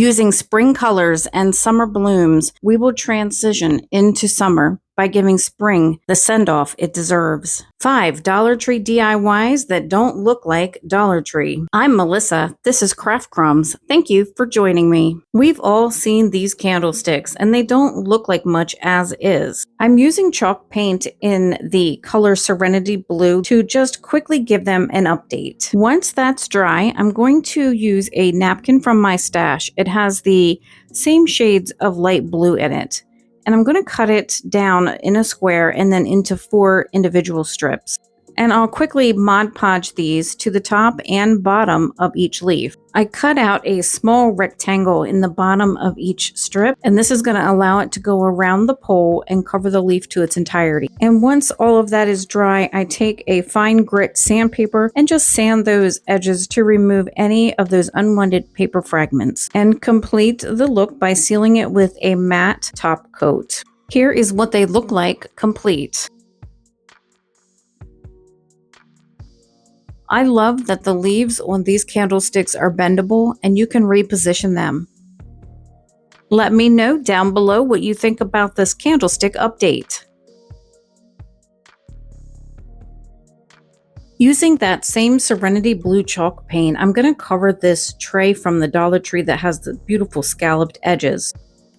Using spring colors and summer blooms, we will transition into summer by giving spring the send-off it deserves. 5 Dollar Tree DIYs that don't look like Dollar Tree. I'm Melissa. This is Craft Crumbs. Thank you for joining me. We've all seen these candlesticks and they don't look like much as is. I'm using chalk paint in the color Serenity Blue to just quickly give them an update. Once that's dry, I'm going to use a napkin from my stash. It has the same shades of light blue in it. And I'm going to cut it down in a square and then into 4 individual strips. And I'll quickly Mod Podge these to the top and bottom of each leaf. I cut out a small rectangle in the bottom of each strip, and this is going to allow it to go around the pole and cover the leaf to its entirety. And once all of that is dry, I take a fine grit sandpaper and just sand those edges to remove any of those unwanted paper fragments, and complete the look by sealing it with a matte top coat. Here is what they look like complete. I love that the leaves on these candlesticks are bendable and you can reposition them. Let me know down below what you think about this candlestick update. Using that same Serenity Blue chalk paint, I'm going to cover this tray from the Dollar Tree that has the beautiful scalloped edges.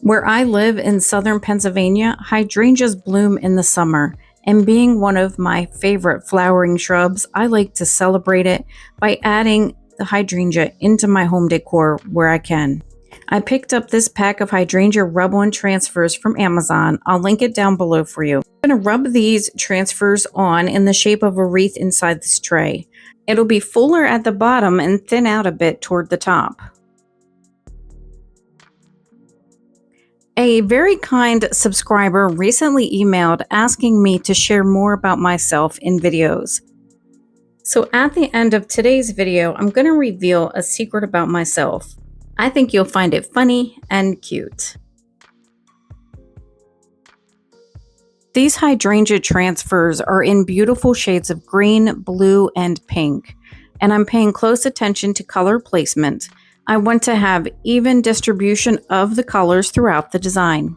Where I live in southern Pennsylvania, hydrangeas bloom in the summer. And being one of my favorite flowering shrubs, I like to celebrate it by adding the hydrangea into my home decor where I can. I picked up this pack of hydrangea rub-on transfers from Amazon. I'll link it down below for you. I'm going to rub these transfers on in the shape of a wreath inside this tray. It'll be fuller at the bottom and thin out a bit toward the top. A very kind subscriber recently emailed asking me to share more about myself in videos. So at the end of today's video, I'm going to reveal a secret about myself. I think you'll find it funny and cute. These hydrangea transfers are in beautiful shades of green, blue, and pink, and I'm paying close attention to color placement. I want to have even distribution of the colors throughout the design.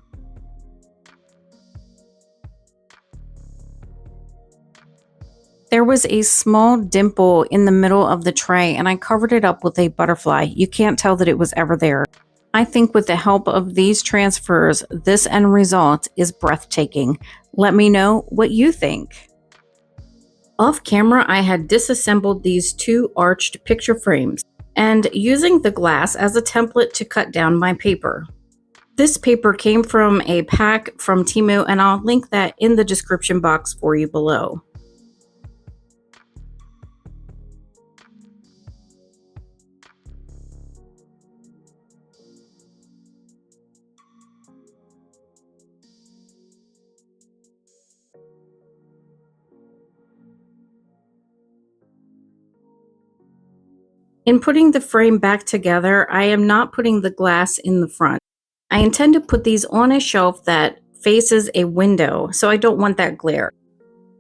There was a small dimple in the middle of the tray and I covered it up with a butterfly. You can't tell that it was ever there. I think with the help of these transfers, this end result is breathtaking. Let me know what you think. Off camera, I had disassembled these 2 arched picture frames and using the glass as a template to cut down my paper. This paper came from a pack from Temu, and I'll link that in the description box for you below. In putting the frame back together, I am not putting the glass in the front. I intend to put these on a shelf that faces a window, so I don't want that glare.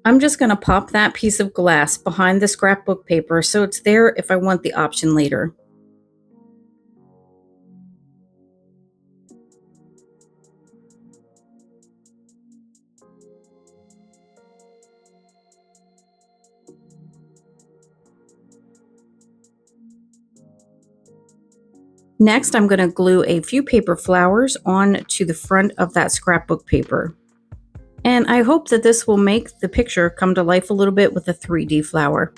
I'm just going to pop that piece of glass behind the scrapbook paper so it's there if I want the option later. Next, I'm going to glue a few paper flowers on to the front of that scrapbook paper. And I hope that this will make the picture come to life a little bit with a 3D flower.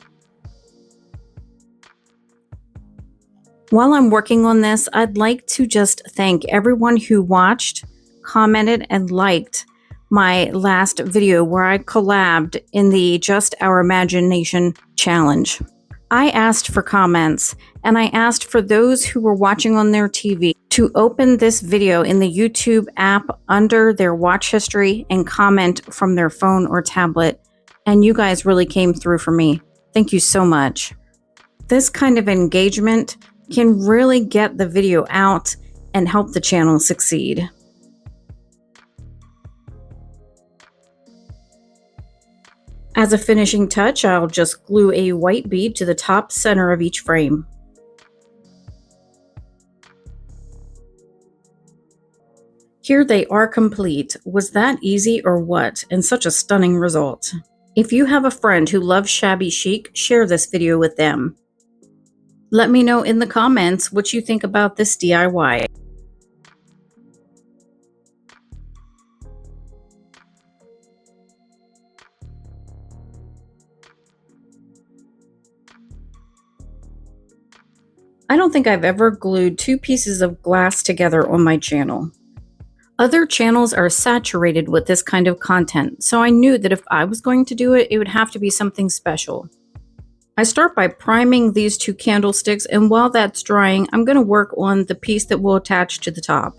While I'm working on this, I'd like to just thank everyone who watched, commented, and liked my last video where I collabed in the Just Our Imagination challenge. I asked for comments, and I asked for those who were watching on their TV to open this video in the YouTube app under their watch history and comment from their phone or tablet, and you guys really came through for me. Thank you so much. This kind of engagement can really get the video out and help the channel succeed. As a finishing touch, I'll just glue a white bead to the top center of each frame. Here they are complete. Was that easy or what? And such a stunning result. If you have a friend who loves shabby chic, share this video with them. Let me know in the comments what you think about this DIY. I don't think I've ever glued two pieces of glass together on my channel. Other channels are saturated with this kind of content, so I knew that if I was going to do it, it would have to be something special. I start by priming these two candlesticks, and while that's drying, I'm going to work on the piece that will attach to the top.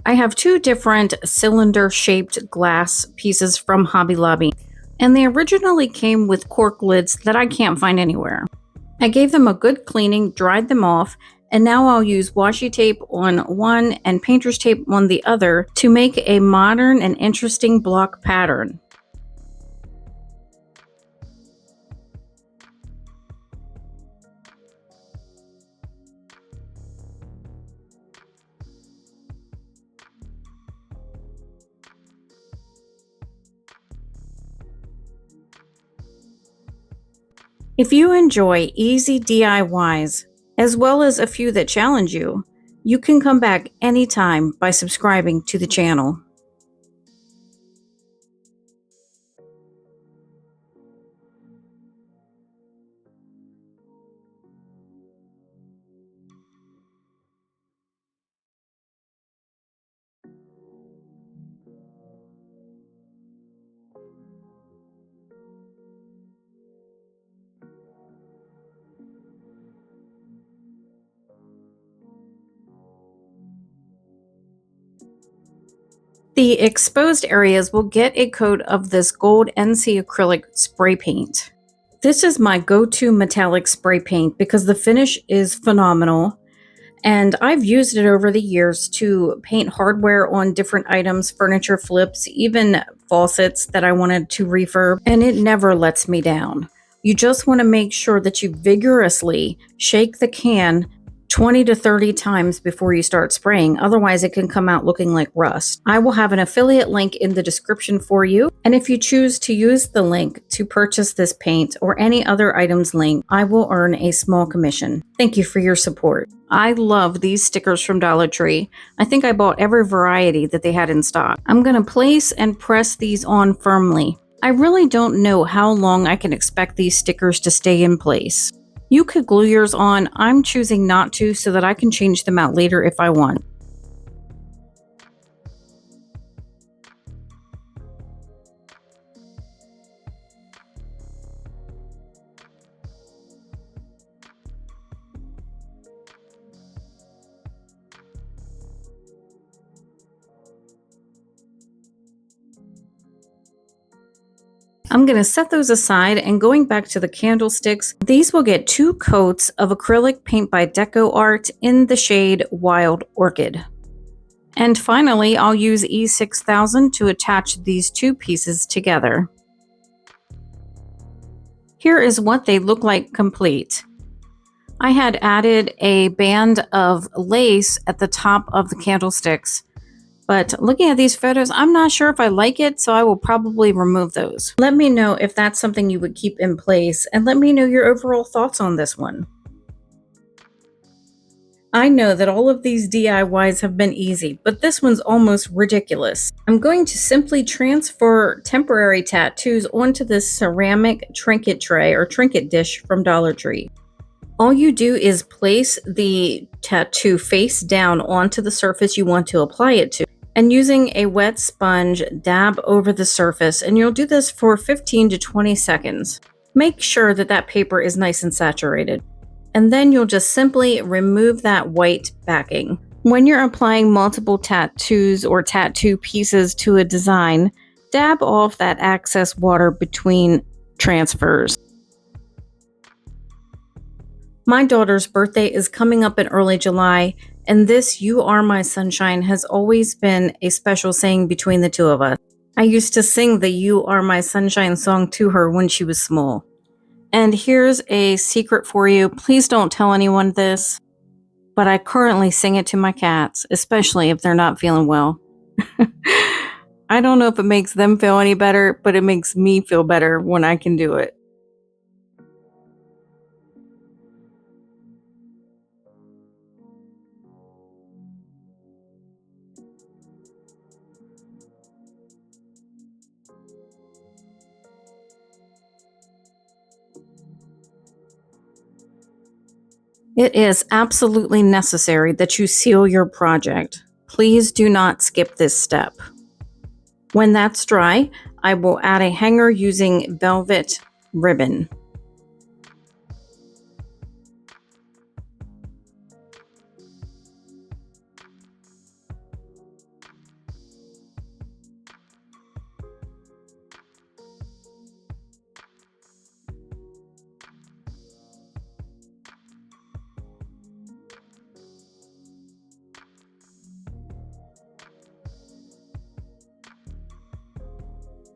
I have two different cylinder-shaped glass pieces from Hobby Lobby, and they originally came with cork lids that I can't find anywhere. I gave them a good cleaning, dried them off, and now I'll use washi tape on one and painter's tape on the other to make a modern and interesting block pattern. If you enjoy easy DIYs, as well as a few that challenge you, you can come back anytime by subscribing to the channel. The exposed areas will get a coat of this gold NC acrylic spray paint. This is my go-to metallic spray paint because the finish is phenomenal, and I've used it over the years to paint hardware on different items, furniture flips, even faucets that I wanted to refurb, and it never lets me down. You just want to make sure that you vigorously shake the can 20 to 30 times before you start spraying, otherwise it can come out looking like rust. I will have an affiliate link in the description for you, and if you choose to use the link to purchase this paint or any other items link, I will earn a small commission. Thank you for your support. I love these stickers from Dollar Tree. I think I bought every variety that they had in stock. I'm going to place and press these on firmly. I really don't know how long I can expect these stickers to stay in place. You could glue yours on. I'm choosing not to so that I can change them out later if I want. I'm going to set those aside, and going back to the candlesticks, these will get 2 coats of acrylic paint by Deco Art in the shade Wild Orchid. And finally, I'll use E6000 to attach these 2 pieces together. Here is what they look like complete. I had added a band of lace at the top of the candlesticks, but looking at these photos, I'm not sure if I like it, so I will probably remove those. Let me know if that's something you would keep in place, and let me know your overall thoughts on this one. I know that all of these DIYs have been easy, but this one's almost ridiculous. I'm going to simply transfer temporary tattoos onto this ceramic trinket tray or trinket dish from Dollar Tree. All you do is place the tattoo face down onto the surface you want to apply it to, and using a wet sponge, dab over the surface, and you'll do this for 15 to 20 seconds. Make sure that that paper is nice and saturated, and then you'll just simply remove that white backing. When you're applying multiple tattoos or tattoo pieces to a design, dab off that excess water between transfers. My daughter's birthday is coming up in early July, and this "You Are My Sunshine" has always been a special saying between the two of us. I used to sing the "You Are My Sunshine" song to her when she was small. And here's a secret for you. Please don't tell anyone this, but I currently sing it to my cats, especially if they're not feeling well. I don't know if it makes them feel any better, but it makes me feel better when I can do it. It is absolutely necessary that you seal your project. Please do not skip this step. When that's dry, I will add a hanger using velvet ribbon.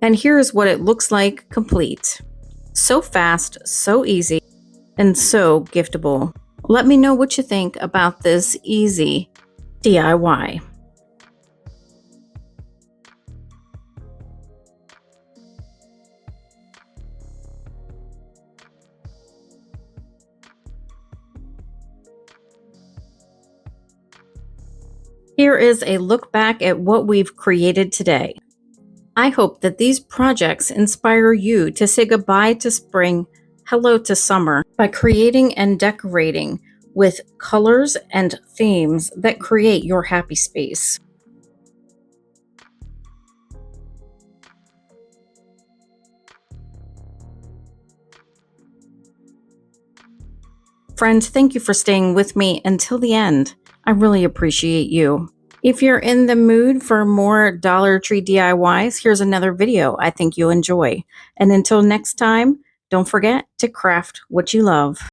And here's what it looks like complete. So fast, so easy, and so giftable. Let me know what you think about this easy DIY. Here is a look back at what we've created today. I hope that these projects inspire you to say goodbye to spring, hello to summer by creating and decorating with colors and themes that create your happy space. Friend, thank you for staying with me until the end. I really appreciate you. If you're in the mood for more Dollar Tree DIYs, here's another video I think you'll enjoy. And until next time, don't forget to craft what you love.